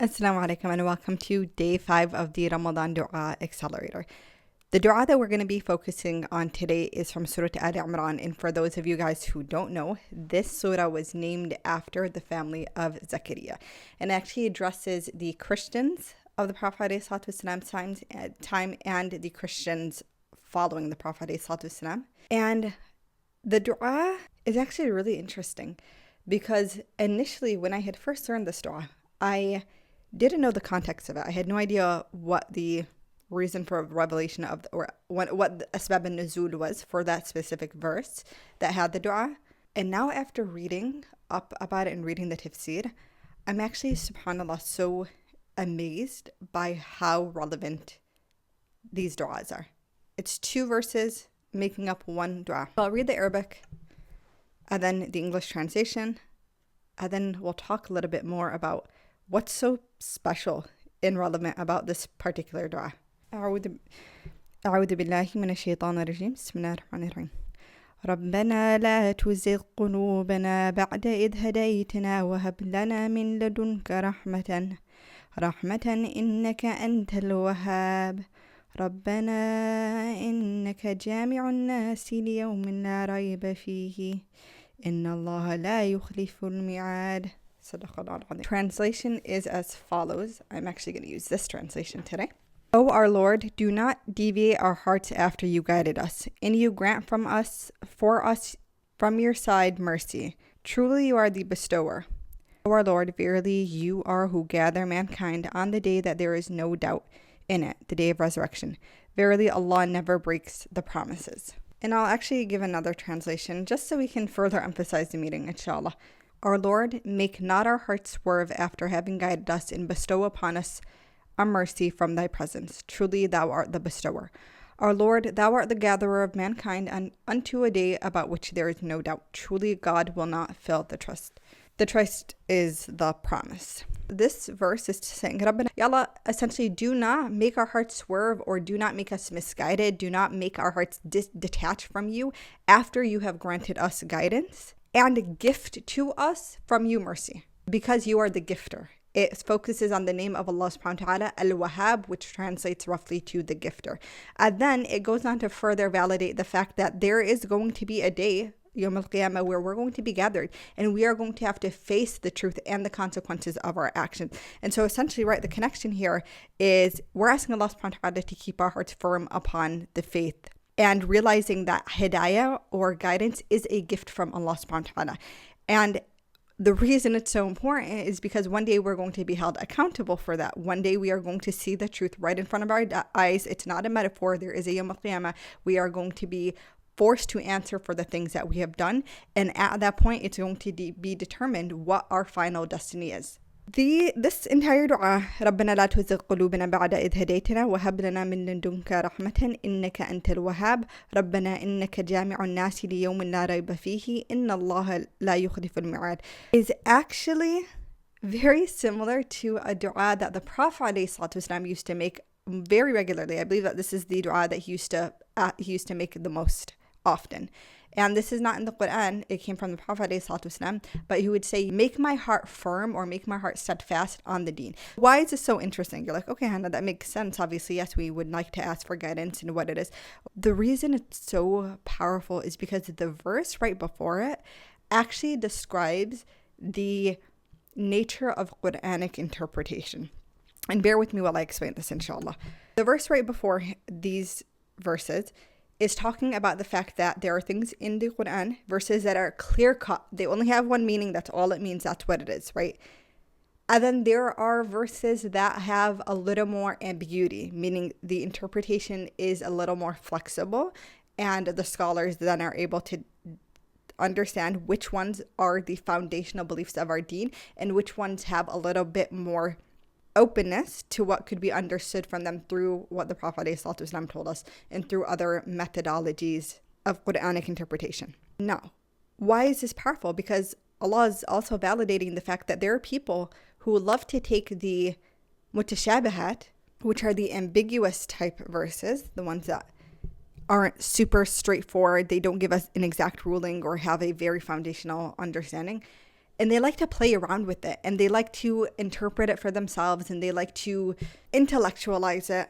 Assalamu alaikum and welcome to day 5 of the Ramadan Dua Accelerator. The dua that we're going to be focusing on today is from Surah Al Imran, and for those of you guys who don't know, this surah was named after the family of Zakaria and actually addresses the Christians of the Prophet ﷺ's time and the Christians following the Prophet ﷺ. And the dua is actually really interesting because initially when I had first learned this dua, I didn't know the context of it. I had no idea what the reason for revelation of, or what the asbab al-nuzul was for that specific verse that had the dua. And now after reading up about it and reading the tafsir, I'm actually, subhanAllah, so amazed by how relevant these du'as are. It's 2 verses making up one dua. I'll read the Arabic and then the English translation, and then we'll talk a little bit more about what's so special and relevant about this particular dua. أعوذ بالله من الشيطان الرجيم. بسم الله الرحمن الرحيم. ربنا لا تزغ قلوبنا بعد إذ هديتنا وهب لنا من لدنك رحمة إنك أنت الوهاب ربنا إنك جامع الناس ليوم لا ريب فيه إن الله لا يخلف الميعاد. Translation is as follows. I'm actually going to use this translation today. O our Lord, do not deviate our hearts after you guided us, and you grant for us from your side mercy. Truly you are the bestower. O our Lord, verily you are who gather mankind on the day that there is no doubt in it, the day of resurrection. Verily Allah never breaks the promises. And I'll actually give another translation just so we can further emphasize the meaning, inshallah. Our Lord, make not our hearts swerve after having guided us, and bestow upon us a mercy from thy presence. Truly thou art the bestower. Our Lord, thou art the gatherer of mankind, and unto a day about which there is no doubt. Truly God will not fail the trust. The trust is the promise. This verse is saying, Rabbana, Ya Allah, essentially do not make our hearts swerve or do not make us misguided. Do not make our hearts detach from you after you have granted us guidance, and gift to us from you mercy, because you are the gifter. It focuses on the name of Allah subhanahu wa ta'ala, Al-Wahhab, which translates roughly to the gifter. And then it goes on to further validate the fact that there is going to be a day, Yawm al-Qiyamah, where we're going to be gathered and we are going to have to face the truth and the consequences of our actions. And so essentially, right, the connection here is we're asking Allah subhanahu wa ta'ala to keep our hearts firm upon the faith, and realizing that hidayah or guidance is a gift from Allah subhanahu wa ta'ala. And the reason it's so important is because one day we're going to be held accountable for that. One day we are going to see the truth right in front of our eyes. It's not a metaphor. There is a Yawm al-Qiyamah. We are going to be forced to answer for the things that we have done. And at that point, it's going to be determined what our final destiny is. This entire dua, ربنا لا تزغ قلوبنا بعد إذ هديتنا وهب لنا من لدنك رحمة إنك أنت الوهاب ربنا إنك جامع الناس ليوم لا ريب فيه إن الله لا يخلف الميعاد, is actually very similar to a dua that the Prophet ﷺ used to make very regularly. I believe that this is the dua that he used to make the most often. And this is not in the Quran, it came from the Prophet ﷺ, but he would say, make my heart firm or make my heart steadfast on the deen. Why is this so interesting? You're like, okay, Hannah, that makes sense. Obviously, yes, we would like to ask for guidance in what it is. The reason it's so powerful is because the verse right before it actually describes the nature of Quranic interpretation. And bear with me while I explain this, inshallah. The verse right before these verses is talking about the fact that there are things in the Quran, verses that are clear-cut. They only have one meaning. That's all it means. That's what it is, right? And then there are verses that have a little more ambiguity, meaning the interpretation is a little more flexible, and the scholars then are able to understand which ones are the foundational beliefs of our deen and which ones have a little bit more openness to what could be understood from them through what the Prophet ﷺ told us and through other methodologies of Quranic interpretation. Now, why is this powerful? Because Allah is also validating the fact that there are people who love to take the mutashabihat, which are the ambiguous type verses, the ones that aren't super straightforward, they don't give us an exact ruling or have a very foundational understanding, And they like to play around with it, and they like to interpret it for themselves, and they like to intellectualize it.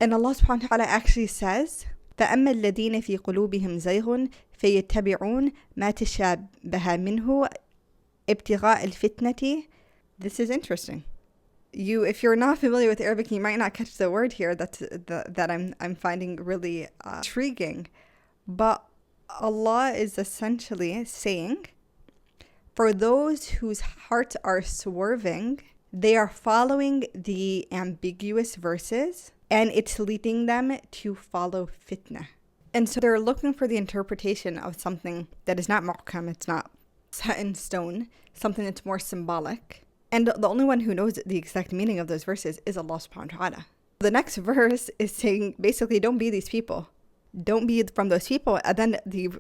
And Allah subhanahu wa ta'ala actually says, فَأَمَّا الَّذِينَ فِي قُلُوبِهِمْ زَيْغٌ فَيَتَّبِعُونَ مَا تَشَابَهَ مِنْهُ ابْتِغَاءَ الْفِتْنَةِ. This is interesting. If you're not familiar with Arabic, you might not catch the word here that I'm finding really intriguing. But Allah is essentially saying, for those whose hearts are swerving, they are following the ambiguous verses, and it's leading them to follow fitna. And so they're looking for the interpretation of something that is not muhkam, it's not set in stone, something that's more symbolic. And the only one who knows the exact meaning of those verses is Allah subhanahu wa ta'ala. The next verse is saying, basically, don't be these people. Don't be from those people. And then the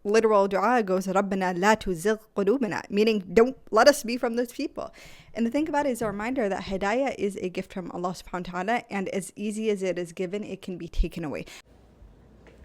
literal dua goes, رَبَّنَا لَا تُزِغْ قُلُوبَنَا, meaning don't let us be from those people. And the thing about it is a reminder that hidayah is a gift from Allah subhanahu wa ta'ala, and as easy as it is given, it can be taken away.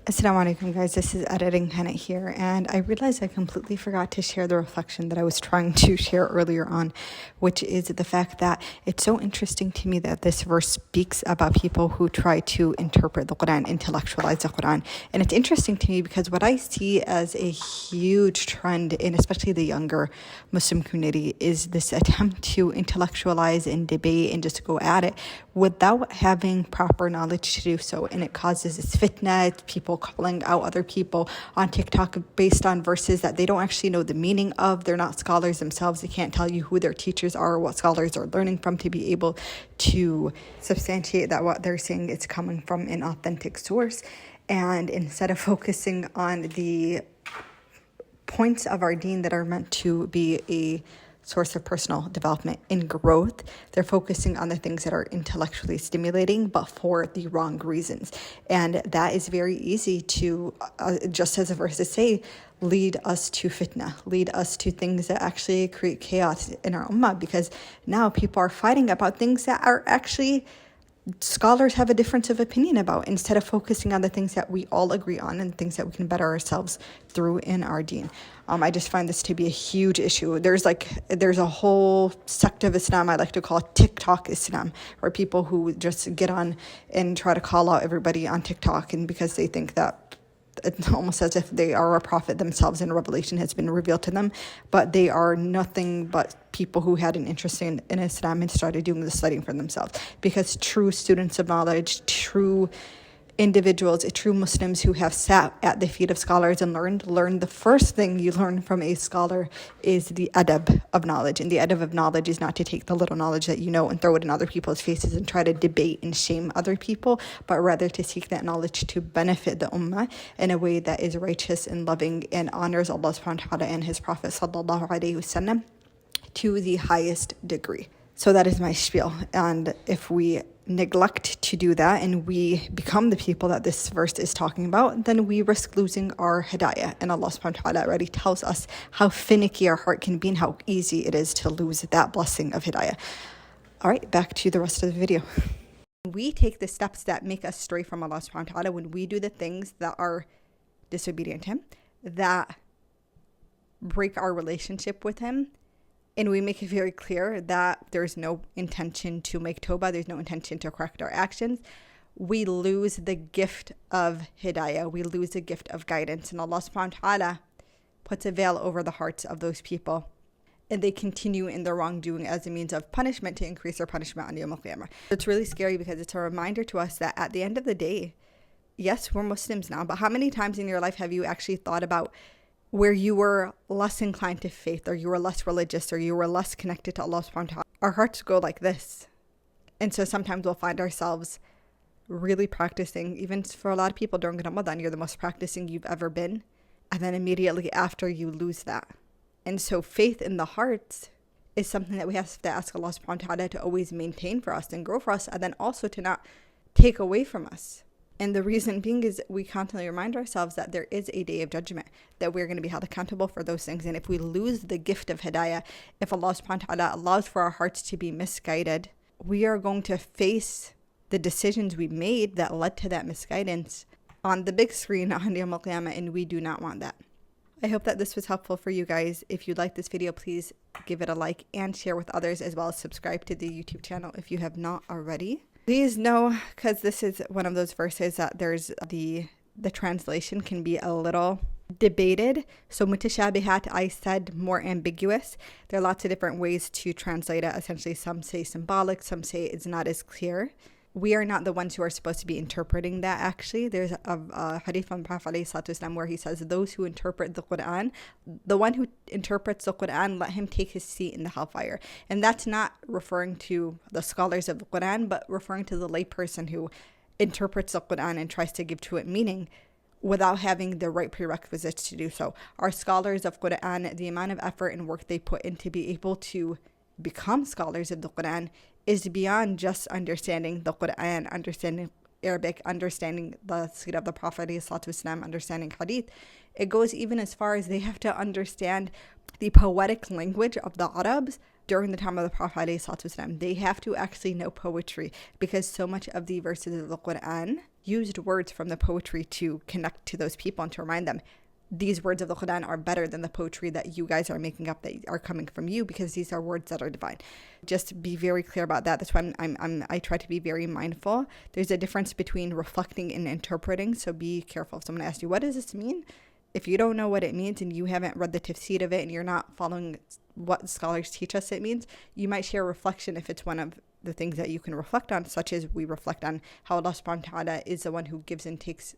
Assalamu alaikum, guys. This is Editing Hannah here, and I realized I completely forgot to share the reflection that I was trying to share earlier on, which is the fact that it's so interesting to me that this verse speaks about people who try to interpret the Quran, intellectualize the Quran. And it's interesting to me because what I see as a huge trend in especially the younger Muslim community is this attempt to intellectualize and debate and just go at it without having proper knowledge to do so. And it causes this fitna, it's people calling out other people on TikTok based on verses that they don't actually know the meaning of. They're not scholars themselves. They can't tell you who their teachers are or what scholars are learning from to be able to substantiate that what they're saying is coming from an authentic source. And instead of focusing on the points of our deen that are meant to be a source of personal development and growth, they're focusing on the things that are intellectually stimulating, but for the wrong reasons. And that is very easy to, just as the verses say, lead us to fitna, lead us to things that actually create chaos in our ummah, because now people are fighting about things that are actually scholars have a difference of opinion about, instead of focusing on the things that we all agree on and things that we can better ourselves through in our deen. I just find this to be a huge issue. There's a whole sect of Islam I like to call TikTok Islam, where people who just get on and try to call out everybody on TikTok, and because they think that it's almost as if they are a prophet themselves and revelation has been revealed to them, but they are nothing but people who had an interest in Islam and started doing the studying for themselves. Because true students of knowledge, true individuals, true Muslims who have sat at the feet of scholars and learned the first thing you learn from a scholar is the adab of knowledge. And the adab of knowledge is not to take the little knowledge that you know and throw it in other people's faces and try to debate and shame other people, but rather to seek that knowledge to benefit the ummah in a way that is righteous and loving and honors Allah subhanahu wa ta'ala and his Prophet sallallahu alaihi wasallam to the highest degree. So that is my spiel. And if we neglect to do that and we become the people that this verse is talking about, then we risk losing our hidayah. And Allah subhanahu wa ta'ala already tells us how finicky our heart can be and how easy it is to lose that blessing of hidayah. All right, back to the rest of the video. We take the steps that make us stray from Allah subhanahu wa ta'ala when we do the things that are disobedient to Him, that break our relationship with Him, and we make it very clear that there's no intention to make tawbah, there's no intention to correct our actions, we lose the gift of hidayah, we lose the gift of guidance. And Allah subhanahu wa ta'ala puts a veil over the hearts of those people, and they continue in their wrongdoing as a means of punishment to increase their punishment on Yawm al-Qiyamah. It's really scary because it's a reminder to us that at the end of the day, yes, we're Muslims now, but how many times in your life have you actually thought about where you were less inclined to faith, or you were less religious, or you were less connected to Allah subhanahu wa ta'ala? Our hearts go like this. And so sometimes we'll find ourselves really practicing, even for a lot of people during Ramadan, you're the most practicing you've ever been. And then immediately after, you lose that. And so faith in the hearts is something that we have to ask Allah subhanahu wa ta'ala to always maintain for us and grow for us, and then also to not take away from us. And the reason being is we constantly remind ourselves that there is a day of judgment, that we're going to be held accountable for those things. And if we lose the gift of hidayah, if Allah subhanahu wa ta'ala allows for our hearts to be misguided, we are going to face the decisions we made that led to that misguidance on the big screen on Yawm al-Qiyamah, and we do not want that. I hope that this was helpful for you guys. If you like this video, please give it a like and share with others, as well as subscribe to the YouTube channel if you have not already. Please know, because this is one of those verses that there's the translation can be a little debated. So mutashabihat, I said more ambiguous. There are lots of different ways to translate it. Essentially, some say symbolic, some say it's not as clear. We are not the ones who are supposed to be interpreting that, actually. There's a hadith from Prophet ﷺ where he says, those who interpret the Quran, the one who interprets the Quran, let him take his seat in the hellfire. And that's not referring to the scholars of the Quran, but referring to the layperson who interprets the Quran and tries to give to it meaning without having the right prerequisites to do so. Our scholars of Quran, the amount of effort and work they put in to be able to become scholars of the Quran is beyond just understanding the Quran, understanding Arabic, understanding the Seerah of the Prophet ﷺ, understanding Hadith. It goes even as far as they have to understand the poetic language of the Arabs during the time of the Prophet ﷺ. They have to actually know poetry, because so much of the verses of the Quran used words from the poetry to connect to those people and to remind them, these words of the Quran are better than the poetry that you guys are making up, that are coming from you, because these are words that are divine. Just be very clear about that. That's why I try to be very mindful. There's a difference between reflecting and interpreting. So be careful if someone asks you, what does this mean? If you don't know what it means and you haven't read the tafsir of it and you're not following what scholars teach us it means, you might share reflection if it's one of the things that you can reflect on, such as we reflect on how Allah subhanahu wa ta'ala is the one who gives and takes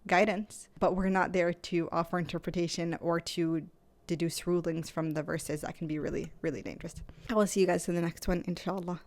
guidance, but we're not there to offer interpretation or to deduce rulings from the verses. That can be really, really dangerous. I will see you guys in the next one, inshallah.